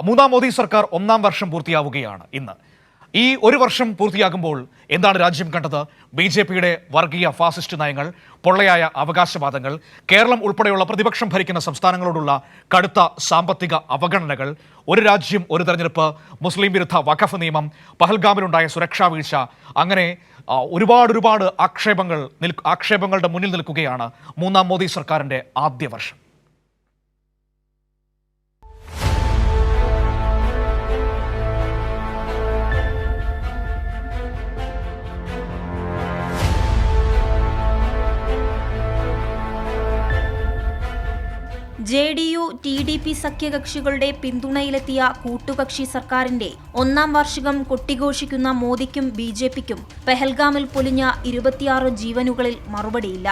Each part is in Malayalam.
മൂന്നാം മോദി സർക്കാർ ഒന്നാം വർഷം പൂർത്തിയാവുകയാണ് ഇന്ന്. ഈ ഒരു വർഷം പൂർത്തിയാകുമ്പോൾ എന്താണ് രാജ്യം കണ്ടത്? ബി.ജെ.പിയുടെ വർഗീയ ഫാസിസ്റ്റ് നയങ്ങൾ, പൊള്ളയായ അവകാശവാദങ്ങൾ, കേരളം ഉൾപ്പെടെയുള്ള പ്രതിപക്ഷം ഭരിക്കുന്ന സംസ്ഥാനങ്ങളോടുള്ള കടുത്ത സാമ്പത്തിക അവഗണനകൾ, ഒരു രാജ്യം ഒരു തെരഞ്ഞെടുപ്പ്, മുസ്ലിം വിരുദ്ധ വഖഫ് നിയമം, പഹൽഗാമിലുണ്ടായ സുരക്ഷാ വീഴ്ച, അങ്ങനെ ഒരുപാട് ആക്ഷേപങ്ങളുടെ മുന്നിൽ നിൽക്കുകയാണ് മൂന്നാം മോദി സർക്കാരിന്റെ ആദ്യ വർഷം. JDU, TDP സഖ്യകക്ഷികളുടെ പിന്തുണയിലെത്തിയ കൂട്ടുകക്ഷി സർക്കാരിന്റെ ഒന്നാം വാർഷികം കൊട്ടിഘോഷിക്കുന്ന മോദിക്കും ബി.ജെ.പിക്കും പെഹൽഗാമിൽ പൊലിഞ്ഞ 26 ജീവനുകളിൽ മറുപടിയില്ല.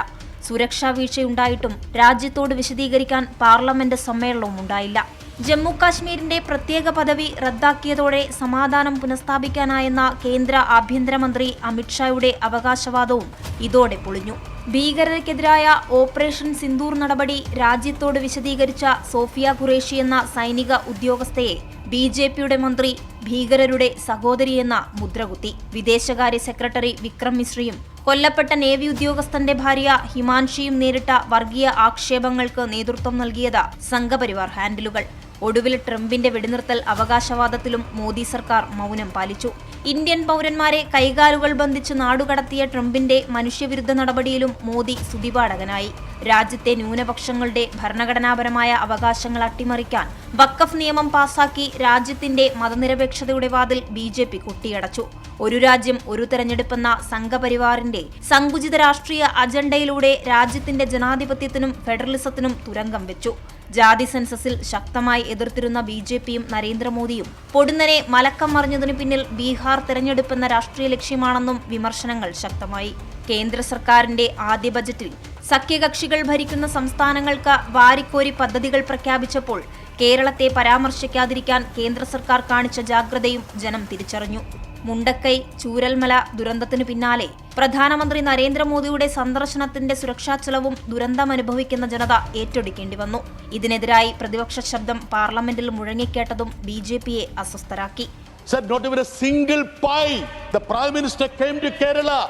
സുരക്ഷാ വീഴ്ചയുണ്ടായിട്ടും രാജ്യത്തോട് വിശദീകരിക്കാൻ പാർലമെന്റ് സമ്മേളനവും ഉണ്ടായില്ല. ജമ്മു കാശ്മീരിന്റെ പ്രത്യേക പദവി റദ്ദാക്കിയതോടെ സമാധാനം പുനഃസ്ഥാപിക്കാനായെന്ന കേന്ദ്ര ആഭ്യന്തരമന്ത്രി അമിത്ഷായുടെ അവകാശവാദവും ഇതോടെ പൊളിഞ്ഞു. ഭീകരതയ്ക്കെതിരായ ഓപ്പറേഷൻ സിന്ദൂർ നടപടി രാജ്യത്തോട് വിശദീകരിച്ച സോഫിയ ഖുറേഷി എന്ന സൈനിക ഉദ്യോഗസ്ഥയെ ബി.ജെ.പിയുടെ മന്ത്രി ഭീകരരുടെ സഹോദരിയെന്ന മുദ്രകുത്തി. വിദേശകാര്യ സെക്രട്ടറി വിക്രം മിശ്രയും കൊല്ലപ്പെട്ട നേവി ഉദ്യോഗസ്ഥന്റെ ഭാര്യ ഹിമാൻഷിയും നേരിട്ട വർഗീയ ആക്ഷേപങ്ങൾക്ക് നേതൃത്വം നൽകിയത് സംഘപരിവാർ ഹാൻഡിലുകൾ. ഒടുവിൽ ട്രംപിന്റെ വെടിനിർത്തൽ അവകാശവാദത്തിലും മോദി സർക്കാർ മൗനം പാലിച്ചു. ഇന്ത്യൻ പൗരന്മാരെ കൈകാലുകൾ ബന്ധിച്ച് നാടുകടത്തിയ ട്രംപിന്റെ മനുഷ്യവിരുദ്ധ നടപടിയിലും മോദി സ്തുതിപാഠകനായി. രാജ്യത്തെ ന്യൂനപക്ഷങ്ങളുടെ ഭരണഘടനാപരമായ അവകാശങ്ങൾ അട്ടിമറിക്കാൻ വഖഫ് നിയമം പാസാക്കി രാജ്യത്തിന്റെ മതനിരപേക്ഷതയുടെ വാതിൽ ബി.ജെ.പി കൊട്ടിയടച്ചു. ഒരു രാജ്യം ഒരു തെരഞ്ഞെടുപ്പെന്ന സംഘപരിവാറിന്റെ സങ്കുചിത രാഷ്ട്രീയ അജണ്ടയിലൂടെ രാജ്യത്തിന്റെ ജനാധിപത്യത്തിനും ഫെഡറലിസത്തിനും തുരങ്കം വെച്ചു. ജാതി സെൻസസിൽ ശക്തമായി എതിർത്തിരുന്ന ബി.ജെ.പിയും നരേന്ദ്രമോദിയും പൊടുന്നനെ മലക്കം മറിഞ്ഞതിനു പിന്നിൽ ബീഹാർ തെരഞ്ഞെടുപ്പെന്ന രാഷ്ട്രീയ ലക്ഷ്യമാണെന്നും വിമർശനങ്ങൾ ശക്തമായി. കേന്ദ്ര സർക്കാരിന്റെ ആദ്യ ബജറ്റിൽ സഖ്യകക്ഷികൾ ഭരിക്കുന്ന സംസ്ഥാനങ്ങൾക്ക് വാരിക്കോരി പദ്ധതികൾ പ്രഖ്യാപിച്ചപ്പോൾ കേരളത്തെ പരാമർശിക്കാതിരിക്കാൻ കേന്ദ്ര സർക്കാർ കാണിച്ച ജാഗ്രതയും ജനം തിരിച്ചറിഞ്ഞു. മുണ്ടക്കൈ ചൂരൽമല ദുരന്തത്തിനു പിന്നാലെ പ്രധാനമന്ത്രി നരേന്ദ്രമോദിയുടെ സന്ദർശനത്തിന്റെ സുരക്ഷാ ചെലവും ദുരന്തമനുഭവിക്കുന്ന ജനത ഏറ്റെടുക്കേണ്ടി വന്നു. ഇതിനെതിരായി പ്രതിപക്ഷ ശബ്ദം പാർലമെന്റിൽ മുഴങ്ങിക്കേട്ടതും ബി.ജെ.പിയെ അസ്വസ്ഥരാക്കി. Sir, not even a single pie. The Prime Minister came to Kerala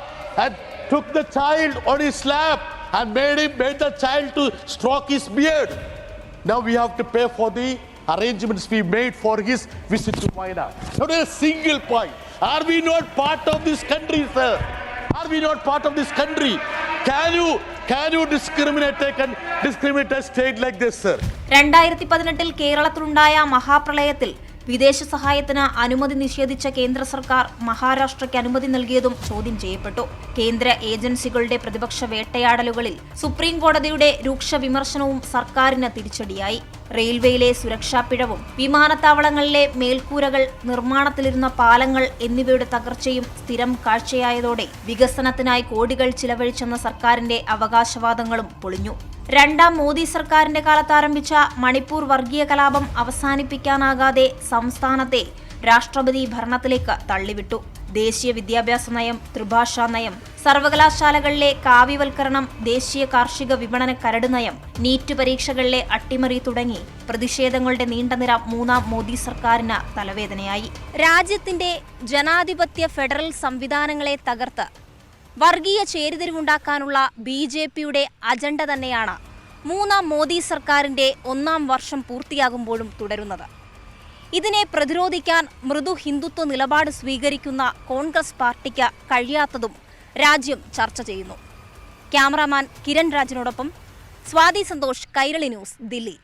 and took the child on his lap and made the child to stroke his beard. Now we have to pay for the arrangements we made for his visit to Wayanad. Not a single pie. Are we not part of this country, sir? Are we not part of this country? Can you discriminate a state like this, sir? 2018 കേരളത്തിലുണ്ടായ മഹാപ്രളയത്തിൽ വിദേശ സഹായത്തിന് അനുമതി നിഷേധിച്ച കേന്ദ്ര സർക്കാർ മഹാരാഷ്ട്രയ്ക്ക് അനുമതി നൽകിയതും ചോദ്യം ചെയ്യപ്പെട്ടു. കേന്ദ്ര ഏജൻസികളുടെ പ്രതിപക്ഷ വേട്ടയാടലുകളിൽ സുപ്രീം കോടതിയുടെ രൂക്ഷ വിമർശനവും സർക്കാരിന് തിരിച്ചടിയായി. റെയിൽവേയിലെ സുരക്ഷാ പിഴവും വിമാനത്താവളങ്ങളിലെ മേൽക്കൂരകൾ, നിർമ്മാണത്തിലിരുന്ന പാലങ്ങൾ എന്നിവയുടെ തകർച്ചയും സ്ഥിരം കാഴ്ചയായതോടെ വികസനത്തിനായി കോടികൾ ചിലവഴിച്ചെന്ന സർക്കാരിന്റെ അവകാശവാദങ്ങളും പൊളിഞ്ഞു. രണ്ടാം മോദി സർക്കാരിന്റെ കാലത്ത് ആരംഭിച്ച മണിപ്പൂർ വർഗീയ കലാപം അവസാനിപ്പിക്കാനാകാതെ സംസ്ഥാനത്തെ രാഷ്ട്രപതി ഭരണത്തിലേക്ക് തള്ളിവിട്ടു. ദേശീയ വിദ്യാഭ്യാസ നയം, ത്രിഭാഷാ നയം, സർവകലാശാലകളിലെ കാവ്യവൽക്കരണം, ദേശീയ കാർഷിക വിപണന കരട് നയം, നീറ്റ് പരീക്ഷകളിലെ അട്ടിമറി തുടങ്ങി പ്രതിഷേധങ്ങളുടെ നീണ്ടനിര മൂന്നാം മോദി സർക്കാരിന് തലവേദനയായി. രാജ്യത്തിന്റെ ജനാധിപത്യ ഫെഡറൽ സംവിധാനങ്ങളെ തകർത്ത് വർഗീയ ചേരിതിരിവുണ്ടാക്കാനുള്ള ബി.ജെ.പിയുടെ അജണ്ട തന്നെയാണ് മൂന്നാം മോദി സർക്കാരിന്റെ ഒന്നാം വർഷം പൂർത്തിയാകുമ്പോഴും തുടരുന്നത്. ഇതിനെ പ്രതിരോധിക്കാൻ മൃദു ഹിന്ദുത്വ നിലപാട് സ്വീകരിക്കുന്ന കോൺഗ്രസ് പാർട്ടിക്ക് കഴിയാത്തതും രാജ്യം ചർച്ച ചെയ്യുന്നു. ക്യാമറാമാൻ കിരൺ രാജിനോടൊപ്പം സ്വാതി സന്തോഷ്, കൈരളി ന്യൂസ്, ദില്ലി.